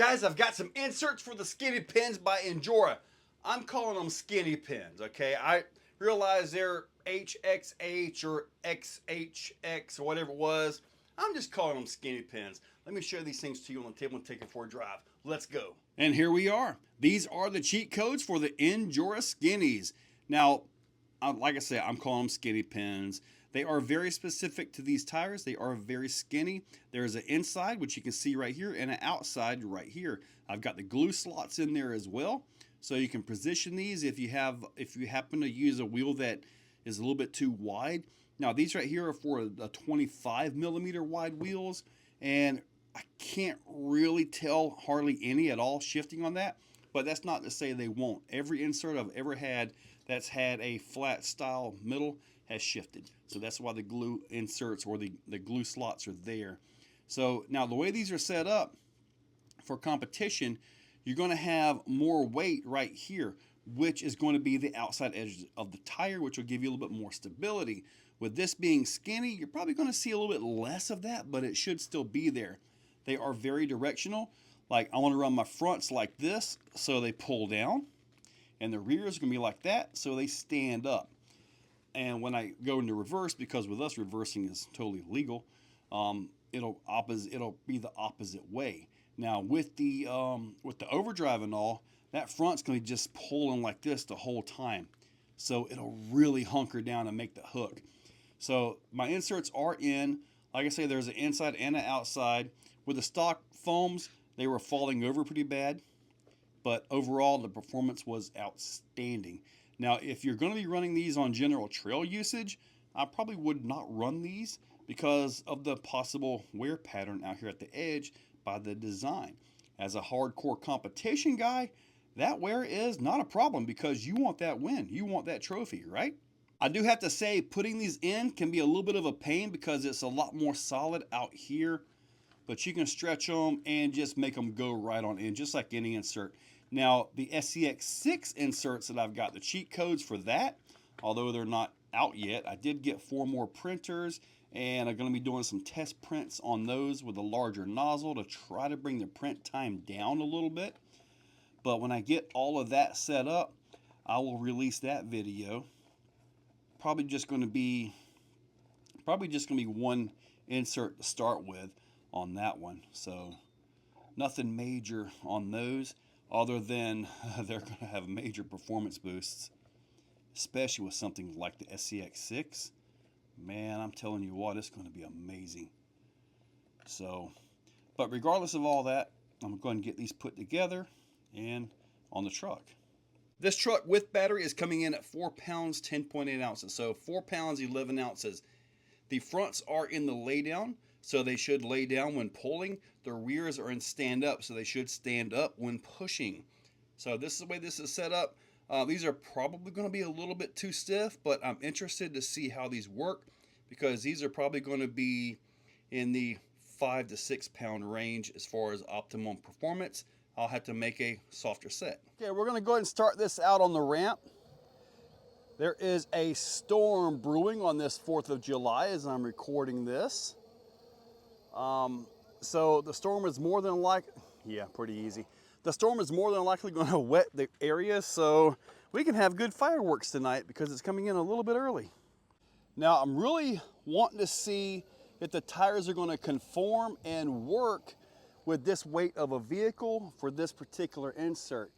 Guys, I've got some inserts for the skinny pins by Injora. I'm calling them skinny pins, okay? I realize they're HXH or XHX or whatever it was. I'm just calling them skinny pins. Let me show these things to you on the table and take it for a drive. Let's go. And here we are. These are the cheat codes for the Injora skinnies. Now, like I said, I'm calling them skinny pins. They are very specific to these tires. They are very skinny. There's an inside, which you can see right here, and an outside right here. I've got the glue slots in there as well. So you can position these if you happen to use a wheel that is a little bit too wide. Now these right here are for the 25 millimeter wide wheels, and I can't really tell hardly any at all shifting on that, but that's not to say they won't. Every insert I've ever had that's had a flat style middle has shifted. So that's why the glue inserts or the glue slots are there. So now the way these are set up for competition, you're going to have more weight right here, which is going to be the outside edge of the tire, which will give you a little bit more stability. With this being skinny, you're probably going to see a little bit less of that, but it should still be there. They are very directional. Like I want to run my fronts like this, so they pull down, and the rear is going to be like that, so they stand up. And when I go into reverse, because with us reversing is totally legal, it'll be the opposite way. Now with the overdrive and all, that front's going to be just pulling like this the whole time, so it'll really hunker down and make the hook. So my inserts are in. Like I say, there's an inside and an outside. With the stock foams, they were falling over pretty bad, but overall the performance was outstanding. Now, if you're going to be running these on general trail usage, I probably would not run these because of the possible wear pattern out here at the edge by the design. As a hardcore competition guy, that wear is not a problem because you want that win. You want that trophy, right? I do have to say, putting these in can be a little bit of a pain because it's a lot more solid out here, but you can stretch them and just make them go right on in, just like any insert. Now, the XHX inserts that I've got, the cheat codes for that, although they're not out yet, I did get 4 more printers, and I'm going to be doing some test prints on those with a larger nozzle to try to bring the print time down a little bit. But when I get all of that set up, I will release that video. Probably just going to be one insert to start with on that one. So nothing major on those, other than they're going to have major performance boosts, especially with something like the XHX. Man, I'm telling you what, it's going to be amazing. So, but regardless of all that, I'm going to get these put together and on the truck. This truck with battery is coming in at 4 pounds, 10.8 ounces. So 4 pounds, 11 ounces. The fronts are in the lay down, so they should lay down when pulling. The rears are in stand up, so they should stand up when pushing. So this is the way this is set up. These are probably going to be a little bit too stiff, but I'm interested to see how these work because these are probably going to be in the 5 to 6 pound range as far as optimum performance. I'll have to make a softer set. Okay, we're going to go ahead and start this out on the ramp. There is a storm brewing on this 4th of July as I'm recording this. So the storm is more than likely, yeah, pretty easy. The storm is more than likely going to wet the area, so we can have good fireworks tonight because it's coming in a little bit early. Now I'm really wanting to see if the tires are going to conform and work with this weight of a vehicle for this particular insert.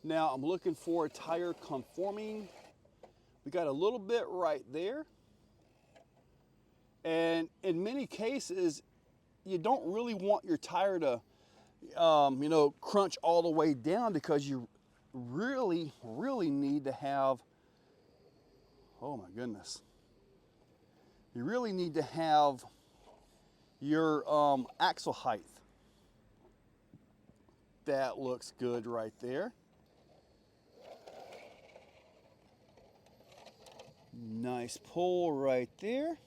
Now I'm looking for a tire conforming. We got a little bit right there. And in many cases, you don't really want your tire to, crunch all the way down because you really, really need to have, oh my goodness. You really need to have your axle height. That looks good right there. Nice pull right there.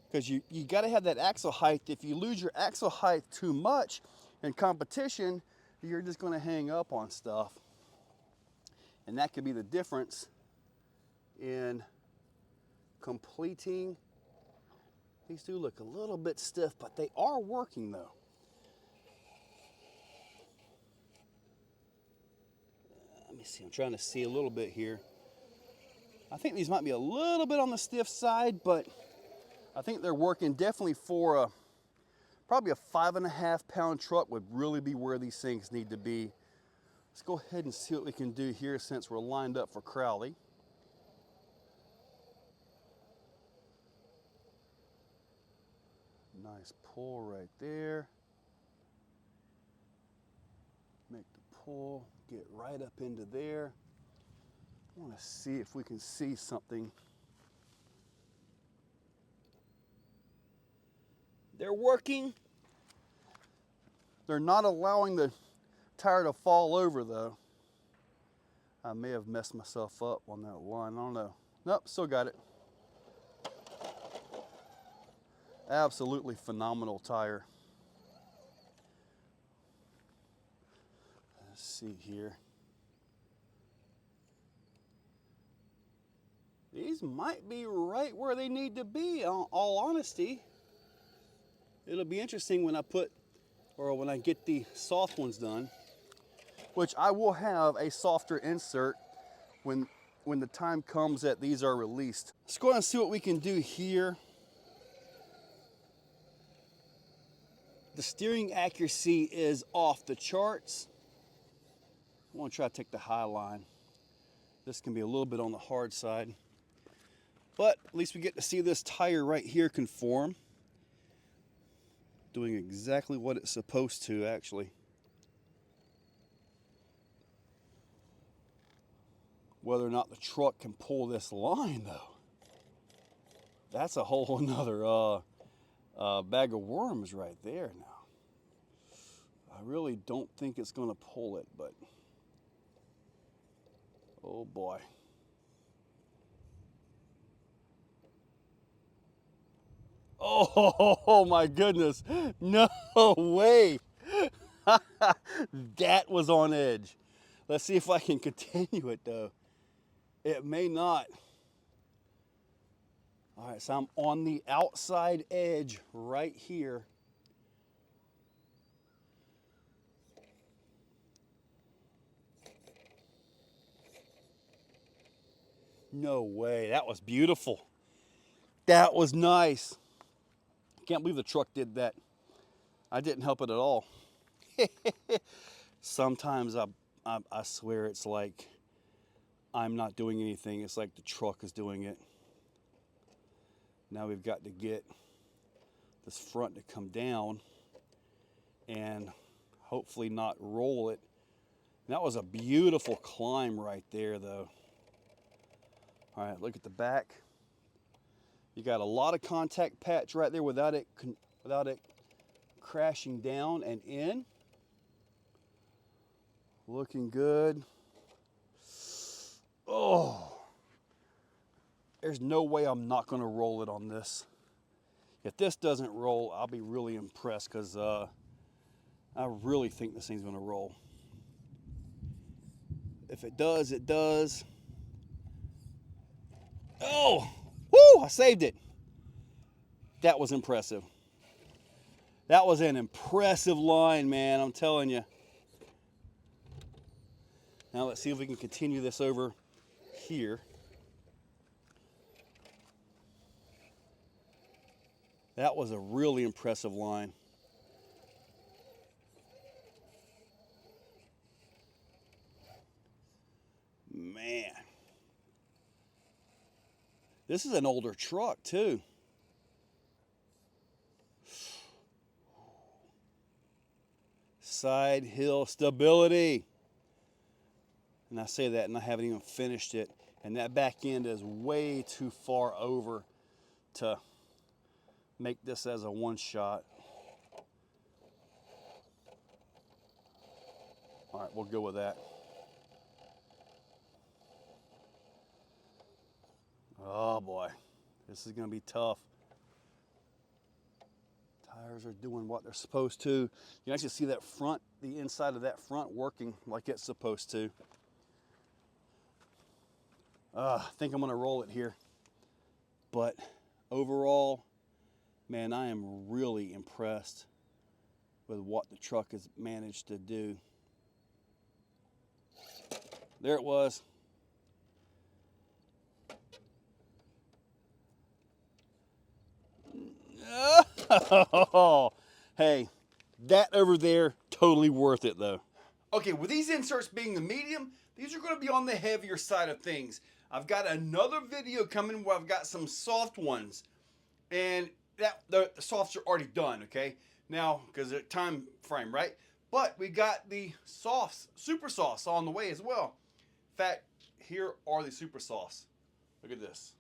Because you got to have that axle height. If you lose your axle height too much in competition, you're just going to hang up on stuff. And that could be the difference in completing. These do look a little bit stiff, but they are working though. see, I'm trying to see a little bit here. I think these might be a little bit on the stiff side, but I think they're working definitely for a, probably a 5.5 pound truck would really be where these things need to be. Let's go ahead and see what we can do here since we're lined up for Crowley. Nice pull right there. Make the pull, get right up into there. I want to see if we can see something. They're working. They're not allowing the tire to fall over though. I may have messed myself up on that line, I don't know. Nope, still got it. Absolutely phenomenal tire. Let's see here. These might be right where they need to be, in all honesty. It'll be interesting when I put, or when I get the soft ones done, which I will have a softer insert when the time comes that these are released. Let's go ahead and see what we can do here. The steering accuracy is off the charts. I want to try to take the high line. This can be a little bit on the hard side, but at least we get to see this tire right here conform. Doing exactly what it's supposed to, actually. Whether or not the truck can pull this line though, that's a whole nother bag of worms right there now. I really don't think it's going to pull it, but oh boy. Oh my goodness, no way. That was on edge. Let's see if I can continue it though. It may not. All right, so I'm on the outside edge right here. No way, that was beautiful. That was nice. Can't believe the truck did that. I didn't help it at all. Sometimes I swear it's like I'm not doing anything. It's like the truck is doing it. Now we've got to get this front to come down and hopefully not roll it. And that was a beautiful climb right there though. All right, look at the back. You got a lot of contact patch right there without it crashing down and in. Looking good. Oh, there's no way I'm not going to roll it on this. If this doesn't roll, I'll be really impressed because I really think this thing's going to roll. If it does, it does. Oh, whoo, I saved it. That was impressive. That was an impressive line, man, I'm telling you. Now let's see if we can continue this over here. That was a really impressive line. Man. This is an older truck too. Side hill stability. And I say that and I haven't even finished it. And that back end is way too far over to make this as a one shot. All right, we'll go with that. Oh boy, this is gonna be tough. Tires are doing what they're supposed to. You can actually see that front, the inside of that front working like it's supposed to. I think I'm gonna roll it here. But overall, man, I am really impressed with what the truck has managed to do. There it was. Oh, hey, that over there, totally worth it though. Okay, with these inserts being the medium, these are going to be on the heavier side of things. I've got another video coming where I've got some soft ones, and the softs are already done, okay? Now, because of time frame, right? But we got the softs, super softs on the way as well. In fact, here are the super softs. Look at this.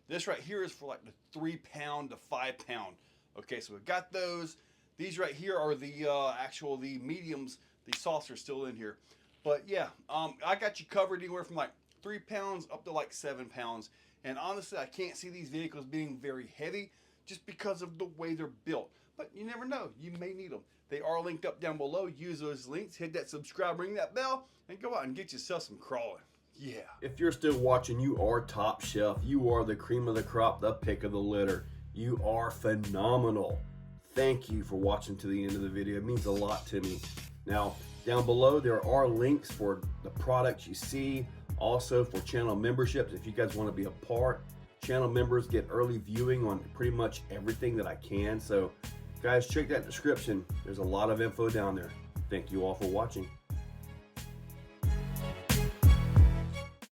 This right here is for like the 3 pound to 5 pound. Okay, so we've got those. These right here are the the mediums. The softs are still in here. But yeah, I got you covered anywhere from like 3 pounds up to like 7 pounds. And honestly, I can't see these vehicles being very heavy just because of the way they're built. But you never know, you may need them. They are linked up down below. Use those links, hit that subscribe, ring that bell, and go out and get yourself some crawling. Yeah. If you're still watching, you are top shelf. You are the cream of the crop, the pick of the litter. You are phenomenal. Thank you for watching to the end of the video. It means a lot to me. Now, down below, there are links for the products you see, also for channel memberships. If you guys want to be a part, channel members get early viewing on pretty much everything that I can. So, guys, check that description. There's a lot of info down there. Thank you all for watching.